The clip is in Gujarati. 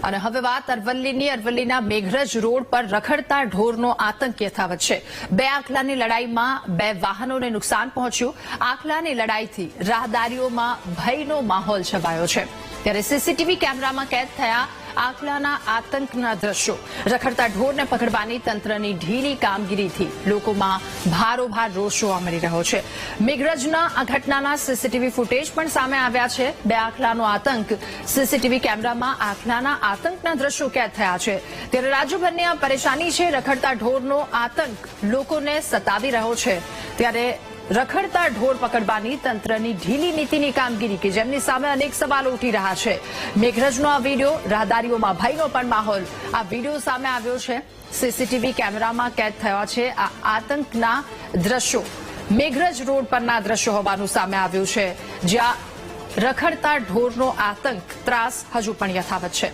અને હવે વાત અરવલ્લીના મેઘરજ રોડ પર રખડતા ઢોરનો આતંક યથાવત છે। બે આખલાની લડાઈમાં બે વાહનોને નુકસાન પહોંચ્યું। આખલાની લડાઈથી રાહદારીઓમાં ભયનો માહોલ છવાયો છે। ત્યારે સીસીટીવી કેમેરામાં કેદ થયા આખલાના આતંકના દ્રશ્યો। રખડતા ઢોરને પકડવાની તંત્રની ઢીલી કામગીરીથી લોકોમાં ભારોભાર રોષ જોવા મળી રહ્યો છે। મેઘરજના આ ઘટનાના સીસીટીવી ફૂટેજ પણ સામે આવ્યા છે। બે આખલાનો આતંક સીસીટીવી કેમેરામાં આખલાના આતંકના દ્રશ્યો કેદ થયા છે। ત્યારે રાજ્યભરની આ પરેશાની છે। રખડતા ઢોરનો આતંક લોકોને સતાવી રહ્યો છે। ત્યારે રખડતા ઢોર પકડવાની તંત્રની ઢીલી નીતિની કામગીરી કે જેમની સામે અનેક સવાલો ઉઠી રહ્યા છે। મેઘરજનો આ વિડીયો, રાહદારીઓમાં ભયનો પણ માહોલ આ વિડીયો સામે આવ્યો છે। સીસીટીવી કેમેરામાં કેદ થયા છે આ આતંકના દ્રશ્યો। મેઘરજ રોડ પરના દ્રશ્યો હોવાનું સામે આવ્યું છે, જ્યાં રખડતા ઢોરનો આતંક ત્રાસ હજુ પણ યથાવત છે।